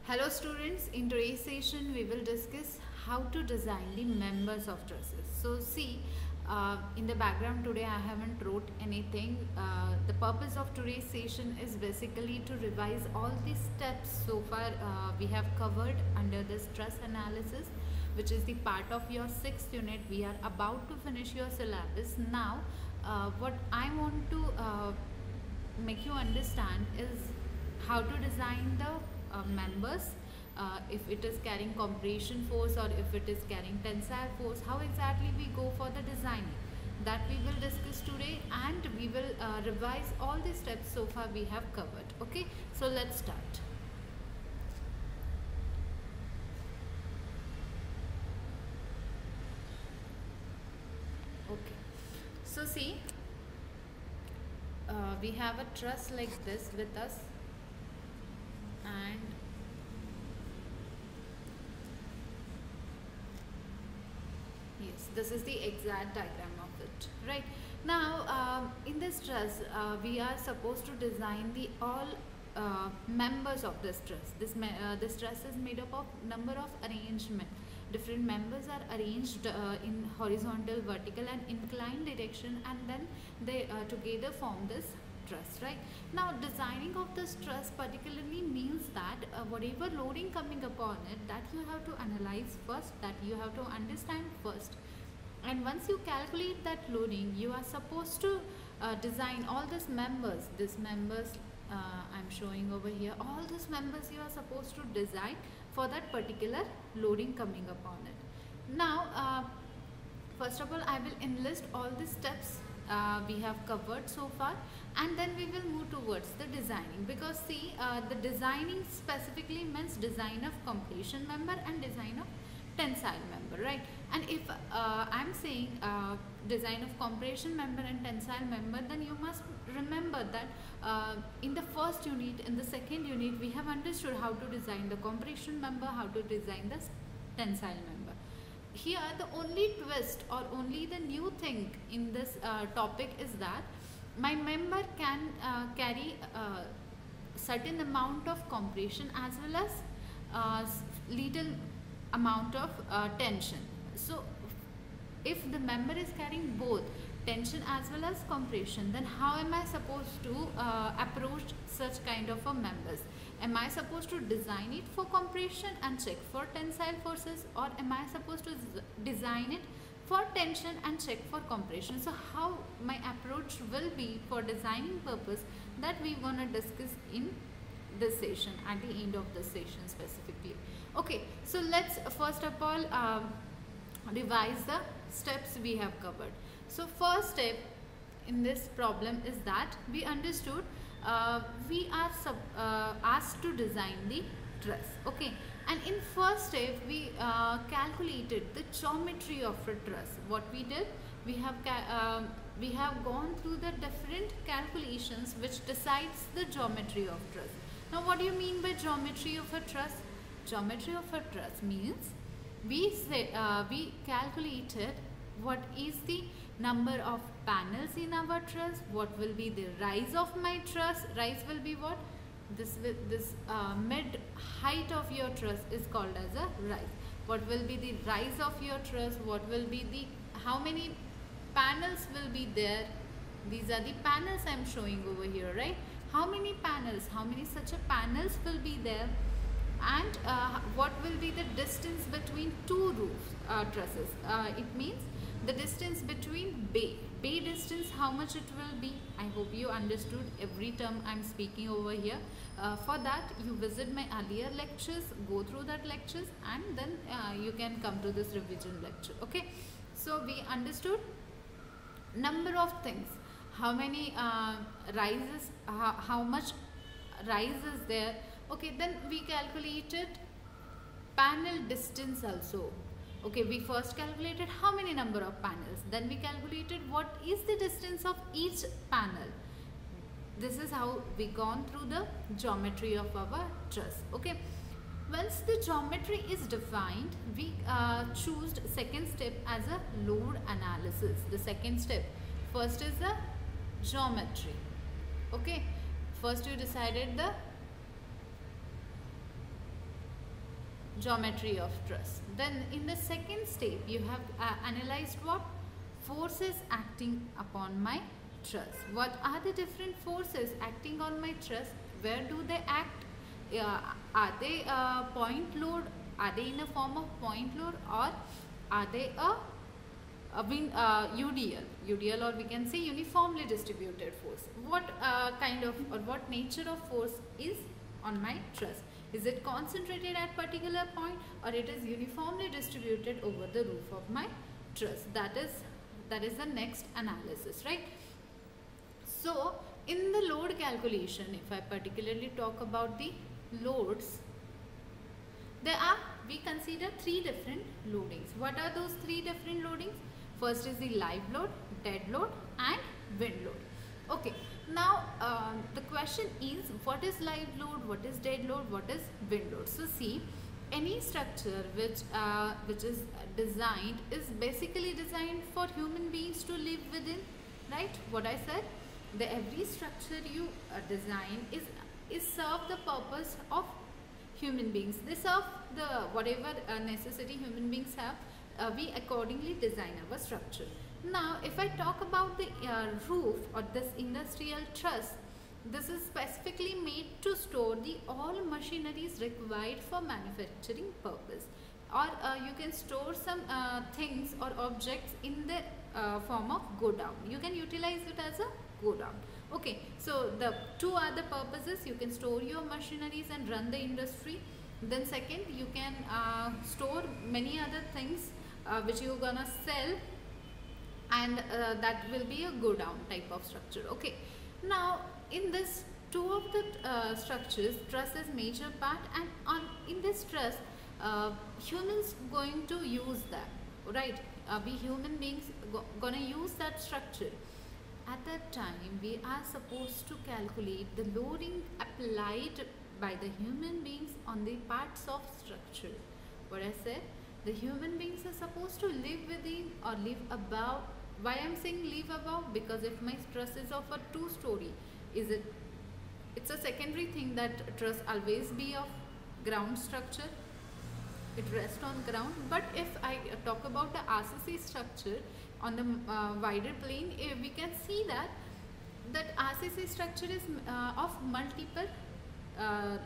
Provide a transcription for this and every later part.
Hello students, in today's session we will discuss how to design the members of trusses. So see, in the background today I haven't wrote anything. The purpose of today's session is basically to revise all the steps so far we have covered under this truss analysis, which is the part of your 6th unit. We are about to finish your syllabus. Now what I want to make you understand is how to design the members, if it is carrying compression force or if it is carrying tensile force, how exactly we go for the designing, that we will discuss today, and we will revise all the steps so far we have covered. Okay, so let's start. Okay, so see, we have a truss like this with us, and yes, this is the exact diagram of it. Right now, in this truss, we are supposed to design the all members of this truss. This truss is made up of number of arrangement. Different members are arranged in horizontal, vertical, and inclined direction, and then they together form this truss. Right now, designing of this truss particularly means that whatever loading coming upon it, that you have to analyze first, that you have to understand first, and once you calculate that loading, you are supposed to design all these members. These members I'm showing over here, all these members you are supposed to design for that particular loading coming upon it. Now first of all, I will enlist all the steps we have covered so far, and then we will move towards the designing, because see, the designing specifically means design of compression member and design of tensile member, right? And if I'm saying design of compression member and tensile member, then you must remember that in the first unit, in the second unit, we have understood how to design the compression member, how to design the tensile member. Here the only twist or only the new thing in this topic is that my member can carry certain amount of compression as well as little amount of tension. So if the member is carrying both tension as well as compression, then how am I supposed to approach such kind of a members? Am I supposed to design it for compression and check for tensile forces, or am I supposed to design it for tension and check for compression? So how my approach will be for designing purpose, that we want to discuss in this session, at the end of this session specifically. Okay, so let's first of all revise the steps we have covered. So first step in this problem is that we understood we are asked to design the truss. Okay, and in first step we calculated the geometry of a truss. What we did, we have gone through the different calculations which decides the geometry of truss. Now what do you mean by geometry of a truss? Geometry of a truss means we calculated what is the number of panels in our truss, what will be the rise of my truss. Rise will be what? This mid height of your truss is called as a rise. What will be the rise of your truss? What will be the, how many panels will be there? These are the panels I am showing over here, right? How many panels, how many such a panels will be there, and what will be the distance between two trusses. It means the distance between bay distance, how much it will be. I hope you understood every term I'm speaking over here. For that, you visit my earlier lectures, go through that lectures, and then you can come to this revision lecture. Okay, so we understood number of things, how many rises, how much rise is there. Okay, then we calculated panel distance also. Okay, we first calculated how many number of panels, then we calculated what is the distance of each panel. This is how we gone through the geometry of our truss. Okay, once the geometry is defined, we choose second step as a load analysis. The second step, first is the geometry. Okay, first you decided the geometry of truss. Then in the second step you have analyzed what forces acting upon my truss. What are the different forces acting on my truss? Where do they act? Are they point load? Are they in a form of point load, or are they UDL, or we can say uniformly distributed force? What kind of or what nature of force is on my truss? Is it concentrated at particular point, or it is uniformly distributed over the roof of my truss? That is the next analysis, right? So in the load calculation, if I particularly talk about the loads, we consider three different loadings. What are those three different loadings? First is the live load, dead load and wind load. Okay, now the question is, what is live load, what is dead load, what is wind load? So see, any structure which is designed is basically designed for human beings to live within, right? What I said, every structure you design is serve the purpose of human beings. They serve the whatever necessity human beings have. We accordingly design our structure. Now if I talk about the roof or this industrial truss, this is specifically made to store the all machineries required for manufacturing purpose, or you can store some things or objects in the form of go down. You can utilize it as a go down. Okay, so the two other purposes: you can store your machineries and run the industry. Then second, you can store many other things which you're gonna sell, and that will be a go down type of structure. Okay, now in this two of the structures, truss is major part, and in this truss humans going to use that, right? We human beings gonna use that structure. At that time we are supposed to calculate the loading applied by the human beings on the parts of structure. What I said, the human beings are supposed to live within or live above. Why I'm saying live above? Because if my truss is of a 2-story, it's a secondary thing that truss always be of ground structure, it rests on ground. But if I talk about the RCC structure on the wider plane, we can see that RCC structure is of multiple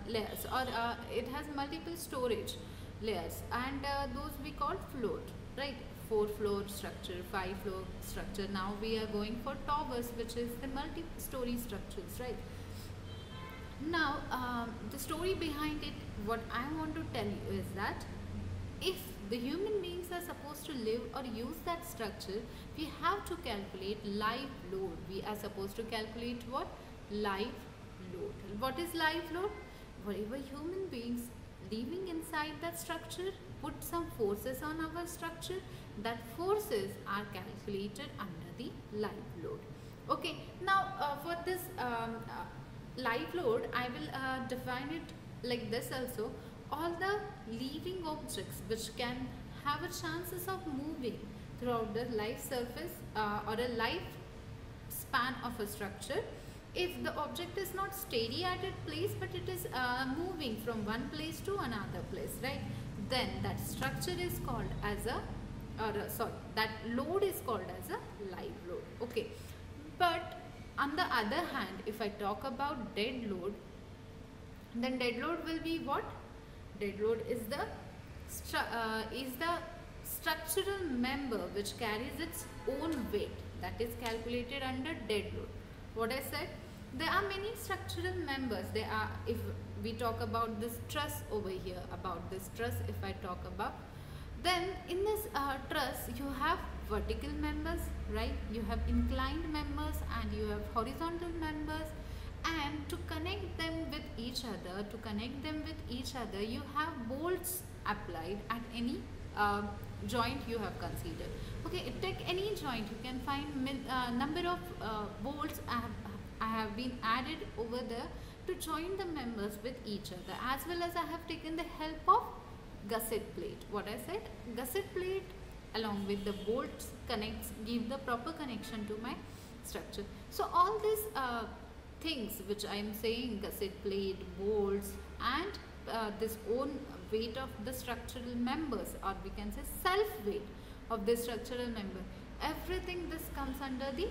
layers, or it has multiple storage layers, and those we call float, right? 4-floor structure, 5-floor structure. Now we are going for towers, which is the multi-story structures, right? Now the story behind it, what I want to tell you is that if the human beings are supposed to live or use that structure, we have to calculate live load. We are supposed to calculate what? Live load. What is live load? Whatever human beings living inside that structure put some forces on our structure, that forces are calculated under the live load. Okay, now for this live load, I will define it like this also. All the living objects which can have a chances of moving throughout the life surface or a life span of a structure, if the object is not steady at its place but it is moving from one place to another place, right, then that structure is called as a, that load is called as a live load. Okay, but on the other hand, if I talk about dead load, then dead load will be what? Dead load is the structural member which carries its own weight, that is calculated under dead load. What I said, there are many structural members. There are, if we talk about this truss over here, about this truss if I talk about, then in this truss you have vertical members, right? You have inclined members and you have horizontal members, and to connect them with each other, you have bolts applied at any joint you have considered. Okay, take any joint, you can find number of bolts I have been added over there to join the members with each other, as well as I have taken the help of gusset plate. What I said, gusset plate along with the bolts give the proper connection to my structure. So all these things which I am saying, gusset plate, bolts and this own weight of the structural members, or we can say self weight of the structural member, everything this comes under the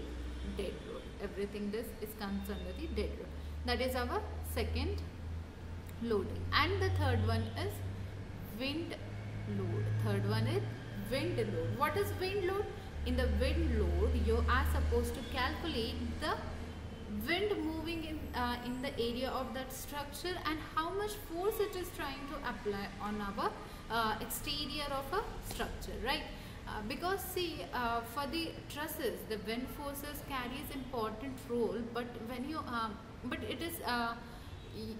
dead load. Everything this is comes under the dead load. That is our second loading. And the third one is wind load. Third one is wind load. What is wind load? In the wind load, you are supposed to calculate the wind moving in the area of that structure and how much force it is trying to apply on our exterior of a structure, right? Because see, for the trusses, the wind forces carries important role, but when you but it is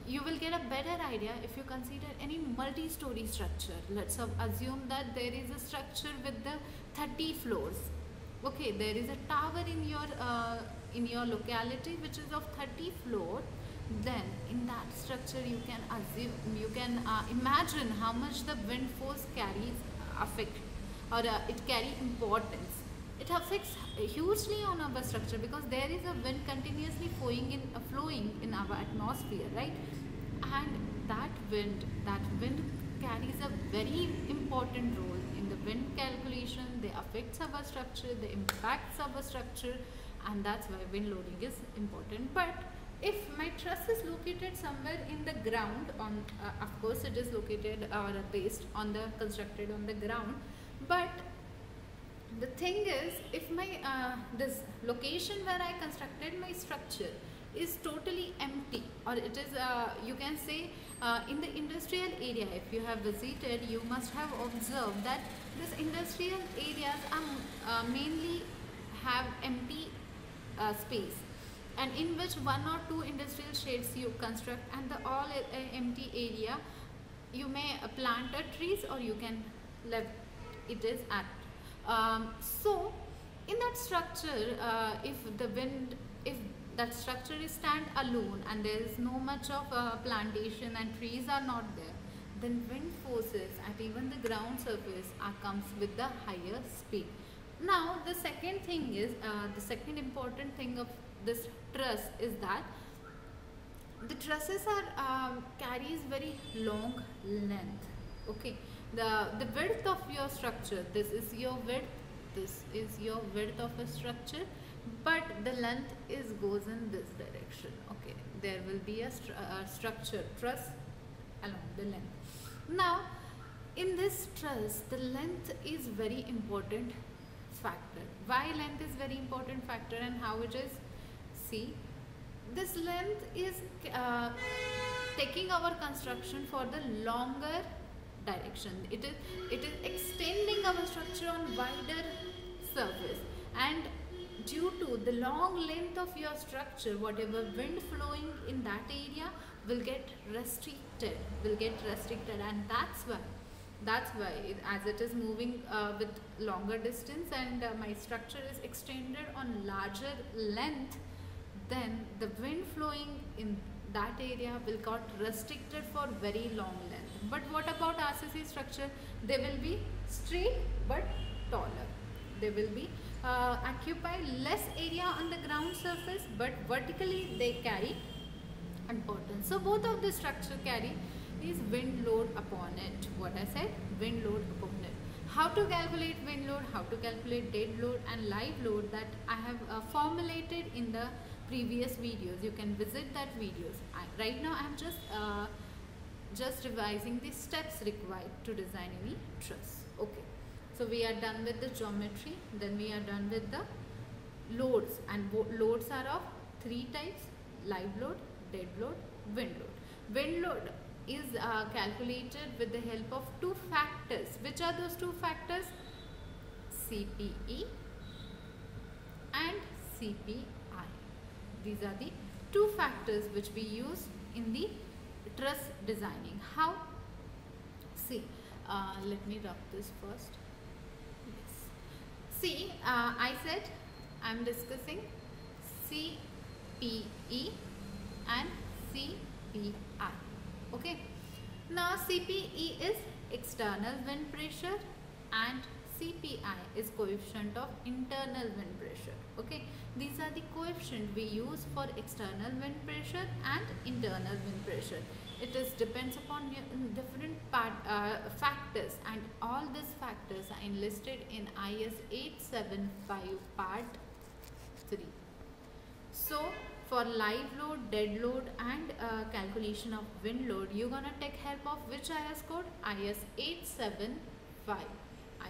you will get a better idea if you consider any multi-story structure. Let's assume that there is a structure with the 30 floors. Okay, there is a tower in your locality which is of 30 floor. Then in that structure you can assume, you can imagine how much the wind force carries affect, or it carry importance. It affects hugely on our structure because there is a wind continuously flowing in our atmosphere, right? And that wind carries a very important role in the wind calculation. They affects our structure, they impacts our structure, and that's why wind loading is important. But if my truss is located somewhere in the ground, on of course it is located or based on the constructed on the ground, but the thing is, if my this location where I constructed my structure is totally empty, or it is you can say in the industrial area, if you have visited, you must have observed that this industrial areas are mainly have empty space, and in which one or two industrial sheds you construct, and the all empty area you may plant trees, or you can let it is at so in that structure, if that structure is stand alone and there is no much of plantation and trees are not there, then wind forces at even the ground surface comes with the higher speed. Now the second thing is, the second important thing of this truss is that the trusses are carries very long length. Okay, the width of your structure, this is your width of a structure, but the length is goes in this direction. Okay, there will be a structure truss along the length. Now in this truss, the length is very important factor. Why length is very important factor and how it is? See, this length is taking our construction for the longer direction. It is extending our structure on wider surface, and due to the long length of your structure, whatever wind flowing in that area will get restricted, and that's why as it is moving with longer distance, and my structure is extended on larger length, then the wind flowing in that area will got restricted for very long length. But what about RCC structure? They will be straight but taller. They will be occupy less area on the ground surface, but vertically they carry importance. So both of the structure carry is wind load upon it. What I said, wind load upon it. How to calculate wind load, how to calculate dead load and live load, that I have formulated in the previous videos. You can visit that videos. Right now I am just revising the steps required to design any truss. Okay, so we are done with the geometry, then we are done with the loads, and loads are of three types: live load, dead load, wind load. Wind load is calculated with the help of two factors. Which are those two factors? CPE and CPI. These are the two factors which we use in the truss designing. How? See, let me rub this first. Yes. See, I said I am discussing CPE and CPI. Okay. Now CPE is external wind pressure and CPI is coefficient of internal wind pressure. Okay, these are the coefficient we use for external wind pressure and internal wind pressure. it is depends upon different factors, and all these factors are enlisted in IS 875 part 3. So for live load, dead load, and calculation of wind load, you're gonna take help of which IS code? IS 875.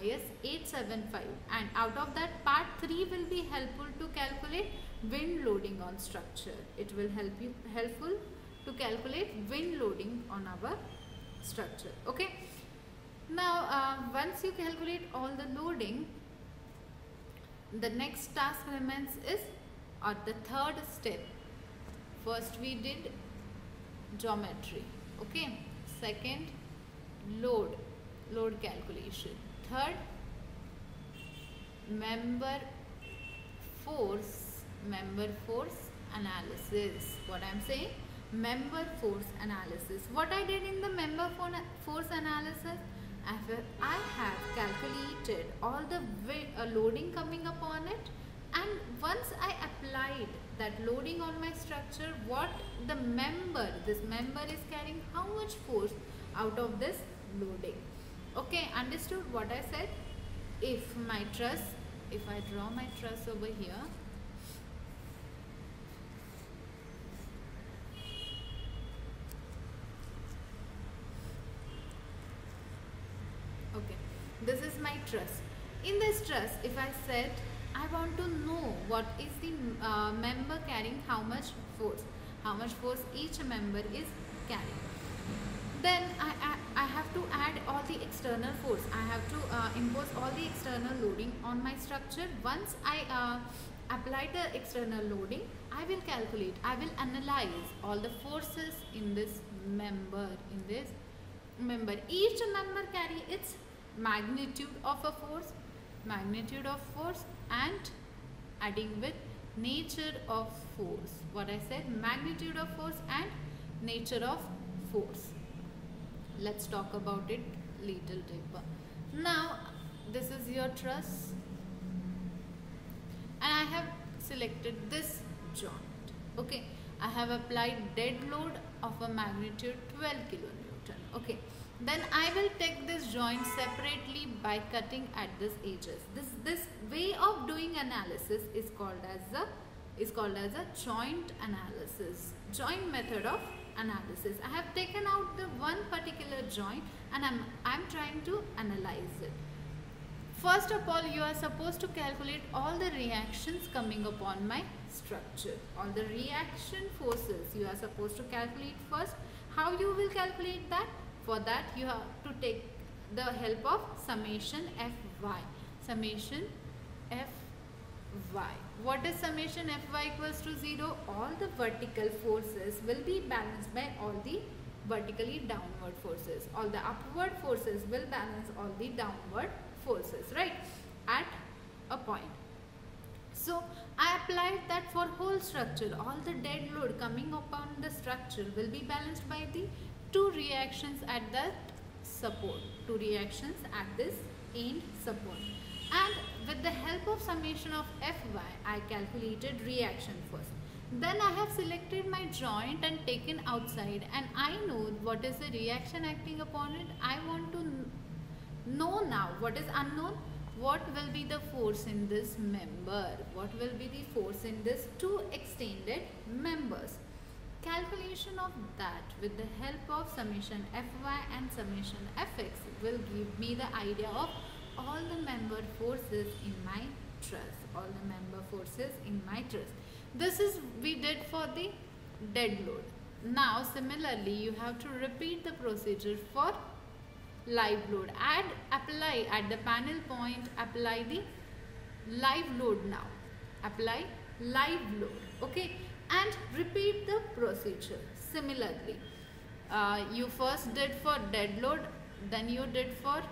IS 875, and out of that, part 3 will be helpful to calculate wind loading on structure. It will helpful to calculate wind loading on our structure. Okay. Now once you calculate all the loading, the next task remains is, or the third step. First we did geometry, okay. Second, load calculation. Third, member force analysis. What I'm saying, member force analysis. What I did in the member force analysis, I have calculated all the loading coming upon it, and once I applied that loading on my structure, what this member is carrying, how much force out of this loading. Okay, understood what I said? If I draw my truss over here, okay, this is my truss. In this truss, if I said I want to know what is the member carrying how much force each member is carrying, then I have to add all the external force. I have to impose all the external loading on my structure. Once I apply the external loading, I will analyze all the forces in this member. Each member carry its magnitude of force, and adding with nature of force. What I said, magnitude of force and nature of force. Let's talk about it little deeper. Now this is your truss, and I have selected this joint. Okay, I have applied dead load of a magnitude 12 kilonewton. Okay, then I will take this joint separately by cutting at this edges. This way of doing analysis is called as a joint analysis, joint method of analysis. I have taken out the one particular joint, and I'm trying to analyze it. First of all, you are supposed to calculate all the reactions coming upon my structure. All the reaction forces you are supposed to calculate first. How you will calculate that? For that, you have to take the help of summation Fy. Summation Fy. What is summation Fy equals to 0? All the vertical forces will be balanced by all the vertically downward forces. All the upward forces will balance all the downward forces, right? At a point. So I applied that for whole structure. All the dead load coming upon the structure will be balanced by the two reactions at that support. Two reactions at this end support. And with the help of summation of Fy, I calculated reaction first. Then I have selected my joint and taken outside, and I know what is the reaction acting upon it. I want to know now what is unknown. What will be the force in this member? What will be the force in this two extended members? Calculation of that with the help of summation Fy and summation Fx will give me the idea of all the member forces in my truss. All the member forces in my truss. This is we did for the dead load. Now similarly you have to repeat the procedure for live load. Apply at the panel point, apply the live load now. Apply live load. Okay, and repeat the procedure. Similarly, you first did for dead load, then you did for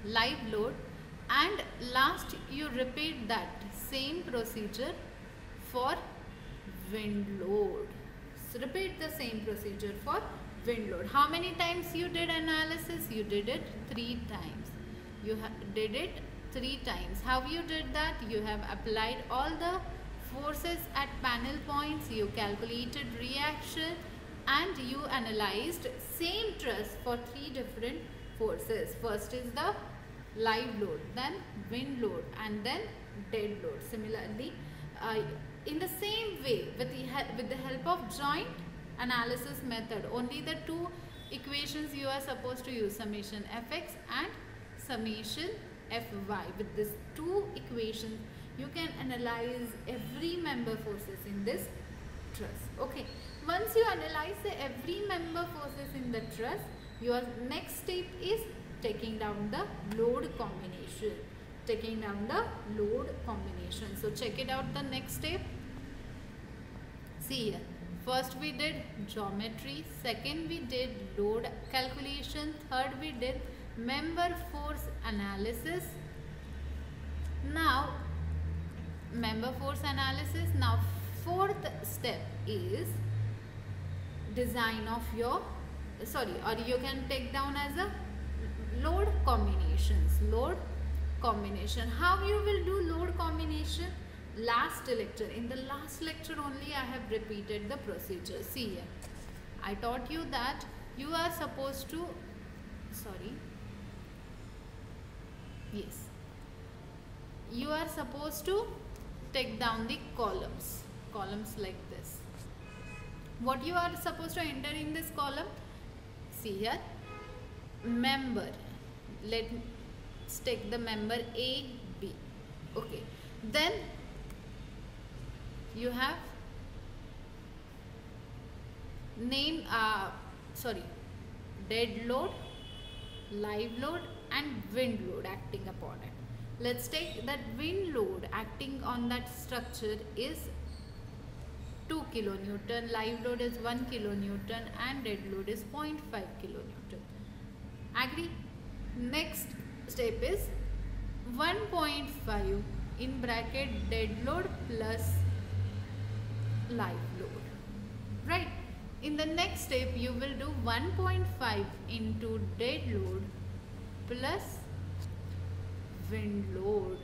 live load, and last you repeat that same procedure for wind load. So repeat the same procedure for wind load. How many times you did analysis? You did it 3 times. You did it 3 times. How you did that? You have applied all the forces at panel points, you calculated reaction, and you analyzed same truss for three different forces. First is the live load, then wind load, and then dead load. Similarly, in the same way, with the help of joint analysis method, only the two equations you are supposed to use, summation fx and summation fy. With these two equations you can analyze every member forces in this truss. Okay, once you analyze the every member forces in the truss, your next step is taking down the load combination. So check it out, the next step. See here, first we did geometry, second we did load calculation, third we did member force analysis. Now fourth step is design of your, or you can take down as a load combinations. How you will do load combination? In the last lecture only I have repeated the procedure. See here, I taught you that you are supposed to, you are supposed to take down the columns like this. What you are supposed to enter in this column? See here, member. Let's take the member A, B. Okay, then you have name, dead load, live load, and wind load acting upon it. Let's take that wind load acting on that structure is 2 kilonewton, live load is 1 kilonewton, and dead load is 0.5 kilonewton. Agree? Next step is 1.5 in bracket dead load plus live load, right? In the next step you will do 1.5 into dead load plus wind load,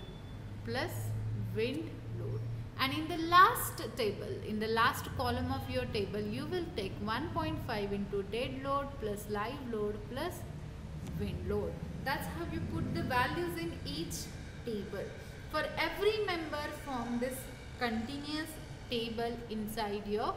and in the last table, in the last column of your table, you will take 1.5 into dead load plus live load plus wind load. That's how you put the values in each table. For every member, form this continuous table inside your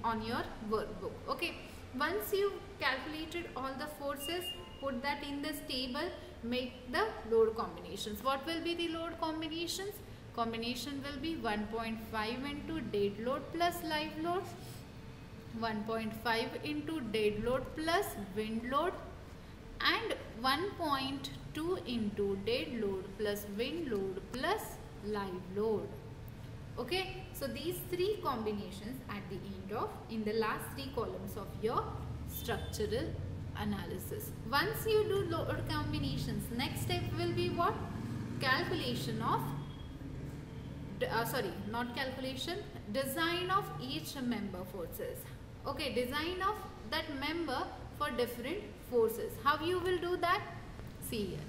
on your workbook. Okay, once you calculated all the forces, put that in this table, make the load combinations. What will be the load combinations? Combination will be 1.5 into dead load plus live load, 1.5 into dead load plus wind load, and 1.2 into dead load plus wind load plus live load. Okay, so these three combinations at the end of, in the last three columns of your structural analysis. Once you do load combinations, next step will be what? Calculation of, design of each member forces. Okay, design of that member for different forces. How you will do that? See here.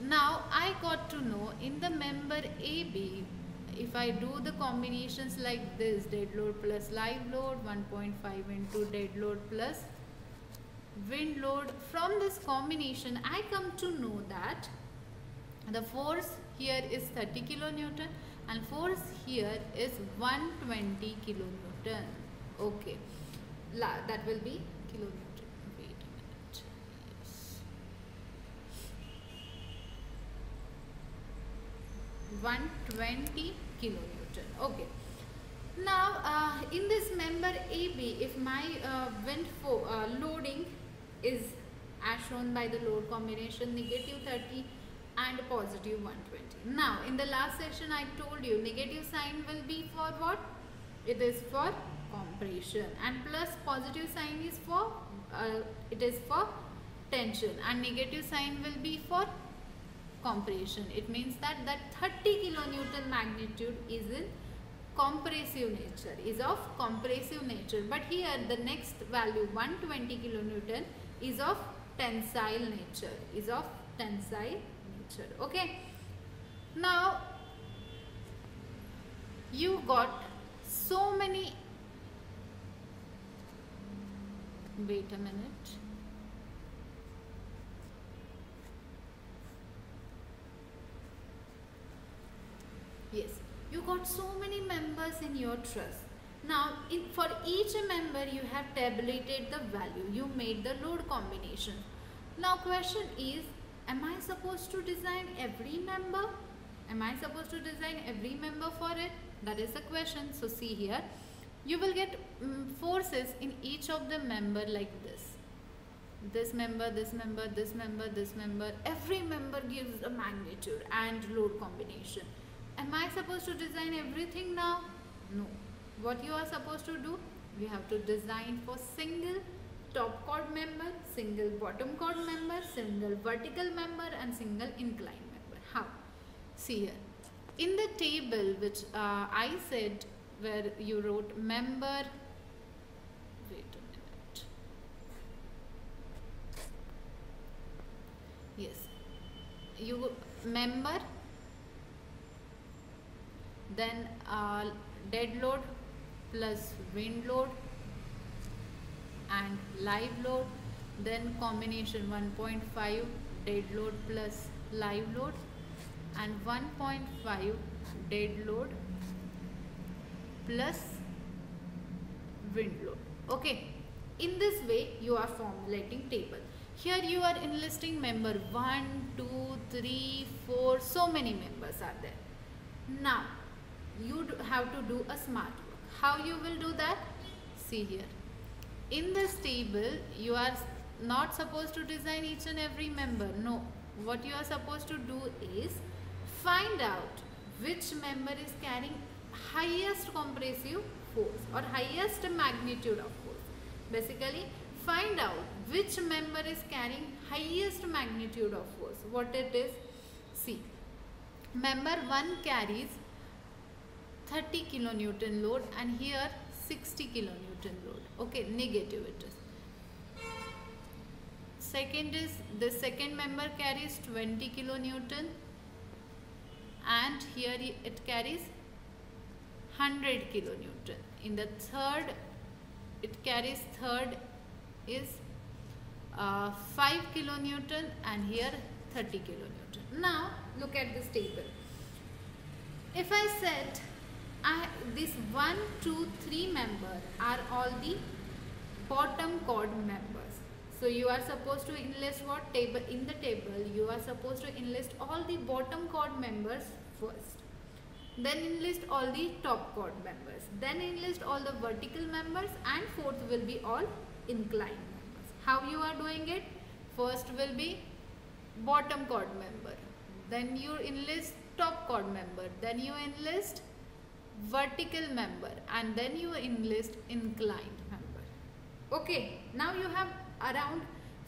Now I got to know in the member AB, if I do the combinations like this, dead load plus live load, 1.5 into dead load plus wind load, from this combination I come to know that the force here is 30 kilonewton and force here is 120 kilonewton. Okay, that will be kilonewton. Wait a minute. Yes. 120 kilonewton. Okay. Now in this member AB, if my wind loading is as shown by the load combination negative 30 and positive 120. Now in the last session I told you negative sign will be for what? It is for compression, and plus positive sign is for it is for tension, and negative sign will be for compression. It means that 30 kilonewton magnitude is in compressive nature, is of compressive nature, but here the next value 120 kilonewton is of tensile nature, Okay, now you got so many Wait a minute. Yes, you got so many members in your trust. Now, for each member, you have tabulated the value. You made the load combination. Now, question is, am I supposed to design every member? Am I supposed to design every member for it? That is the question. So, see here, you will get forces in each of the member like this. This member, this member, this member, this member. Every member gives a magnitude and load combination. Am I supposed to design everything now? No. What you are supposed to do? We have to design for single top chord member, single bottom chord member, single vertical member and single incline member. How? See here. In the table which I said where you wrote member, wait a minute. Yes. You member, then dead load plus wind load and live load, then combination 1.5 dead load plus live load and 1.5 dead load plus wind load. Okay, in this way you are formulating table. Here you are enlisting member 1, 2, 3, 4, so many members are there. Now you have to do a smart work. How you will do that? See here. In this table, you are not supposed to design each and every member. No. What you are supposed to do is find out which member is carrying highest compressive force or highest magnitude of force. Basically, find out which member is carrying highest magnitude of force. What it is? See. Member 1 carries 30 kilonewton load and here 60 kilonewton load. Okay, negative it is. Second is, the second member carries 20 kilonewton and here it carries 100 kilonewton. In the third, it carries third is 5 kilonewton and here 30 kilonewton. Now look at this table. If I said this 1, 2, 3 member are all the bottom chord members. So you are supposed to enlist what table? In the table you are supposed to enlist all the bottom chord members first. Then enlist all the top chord members. Then enlist all the vertical members and fourth will be all inclined members. How you are doing it? First will be bottom chord member. Then you enlist top chord member. Then you enlist vertical member and then you enlist inclined member. Okay, now you have around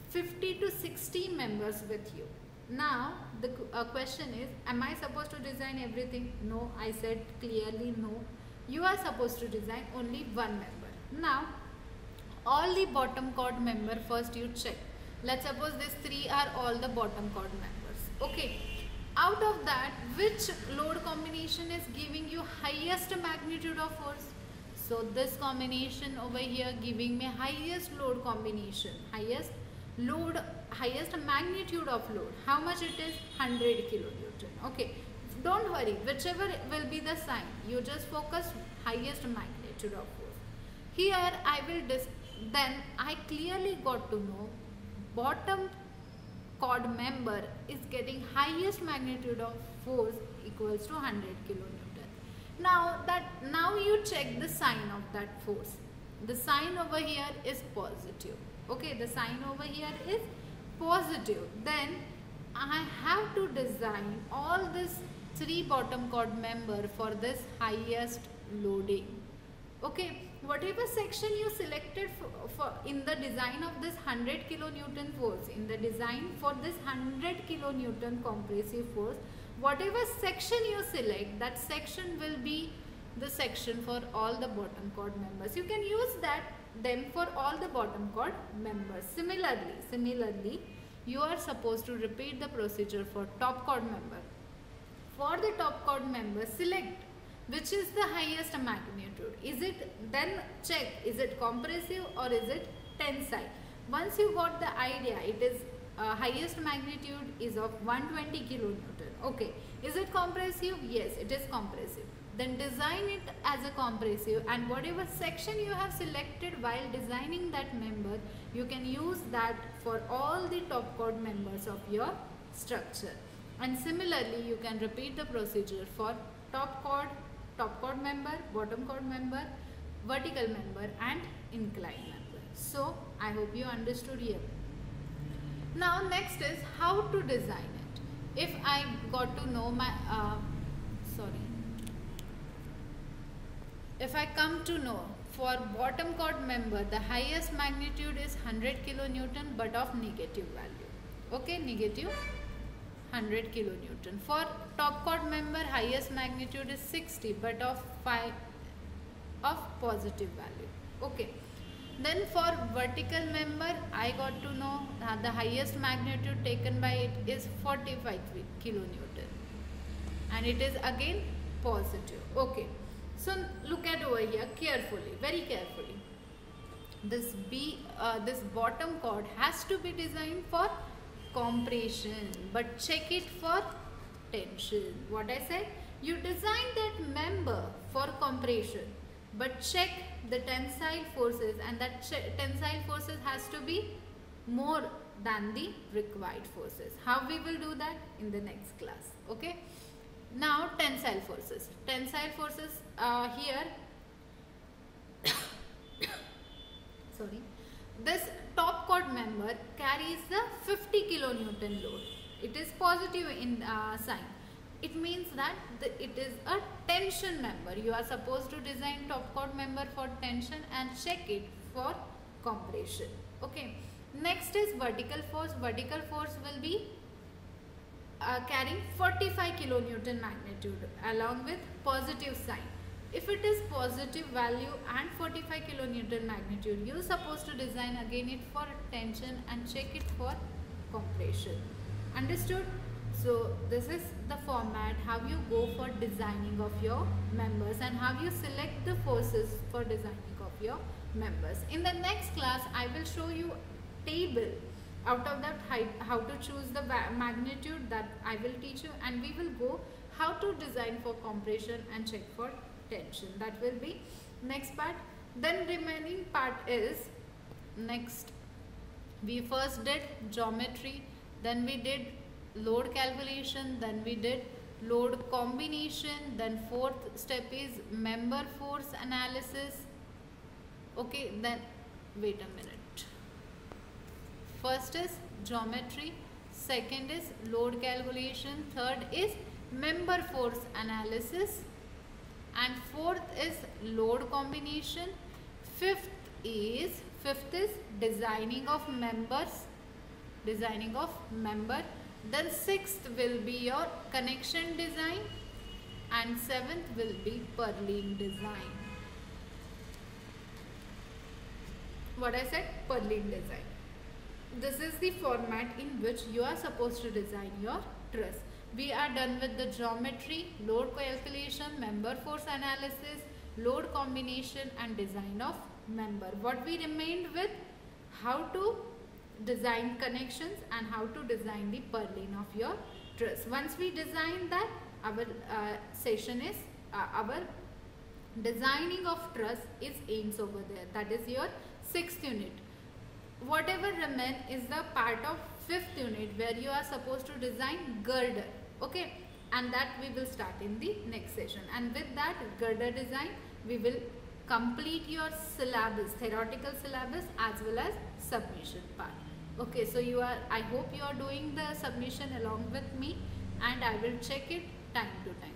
50 to 60 members with you. Now the question is, am I supposed to design everything? No, I said clearly no. You are supposed to design only one member. Now all the bottom chord member first you check. Let's suppose these 3 are all the bottom chord members. Okay. Out of that, which load combination is giving you highest magnitude of force? So this combination over here giving me highest load combination, highest magnitude of load. How much it is? 100 kilonewton. Okay, don't worry, whichever will be the sign, you just focus highest magnitude of force. Here I will then I clearly got to know bottom chord member is getting highest magnitude of force equals to 100 kilonewton. Now you check the sign of that force. The sign over here is positive. Okay, the sign over here is positive. Then I have to design all this 3 bottom chord member for this highest loading. Okay, whatever section you selected for in the design of this 100 kilonewton force, in the design for this 100 kilonewton compressive force, whatever section you select, that section will be the section for all the bottom chord members. You can use them for all the bottom chord members. Similarly, you are supposed to repeat the procedure for top chord member. For the top chord member, select which is the highest magnitude. Is it, then check, is it compressive or is it tensile. Once you got the idea, it is highest magnitude is of 120 kilonewton. Okay, is it compressive? Yes, it is compressive. Then design it as a compressive, and whatever section you have selected while designing that member, you can use that for all the top chord members of your structure. And similarly, you can repeat the procedure for top chord member, bottom chord member, vertical member and inclined member. So I hope you understood here. Now next is how to design it. If I got to know my if I come to know for bottom chord member, the highest magnitude is 100 kilonewton but of negative value. Okay, negative 100 kilonewton. For top chord member, highest magnitude is 60 but of positive value. Okay. Then for vertical member, I got to know that the highest magnitude taken by it is 45 kilonewton, and it is again positive. Okay. So look at over here carefully, very carefully. This bottom chord has to be designed for compression, but check it for tension. What I said? You design that member for compression, but check the tensile forces, and that tensile forces has to be more than the required forces. How we will do that in the next class? Okay. Now tensile forces. Tensile forces here. Sorry. This top chord member carries the 50 kilonewton load. It is positive in sign. It means that it is a tension member. You are supposed to design top chord member for tension and check it for compression. Okay. Next is vertical force. Vertical force will be carrying 45 kilonewton magnitude along with positive sign. If it is positive value and 45 kilonewton magnitude, you are supposed to design again it for tension and check it for compression. Understood? So this is the format, how you go for designing of your members and how you select the forces for designing of your members. In the next class, I will show you table. Out of that, how to choose the magnitude, that I will teach you, and we will go how to design for compression and check for tension. That will be next part. Then remaining part is next. We first did geometry, then we did load calculation, then we did load combination, then fourth step is member force analysis. Okay, then wait a minute. First is geometry, second is load calculation, third is member force analysis, and fourth is load combination. Fifth is designing of members, then sixth will be your connection design, and seventh will be purlin design. What I said? Purlin design. This is the format in which you are supposed to design your truss. We are done with the geometry, load calculation, member force analysis, load combination and design of member. What we remained with? How to design connections and how to design the purlin of your truss. Once we design that, our session is our designing of truss is ends over there. That is your 6th unit. Whatever remain is the part of 5th unit where you are supposed to design girder. Okay, and that we will start in the next session. And with that girder design, we will complete your syllabus, theoretical syllabus as well as submission part. Okay, so I hope you are doing the submission along with me, and I will check it time to time.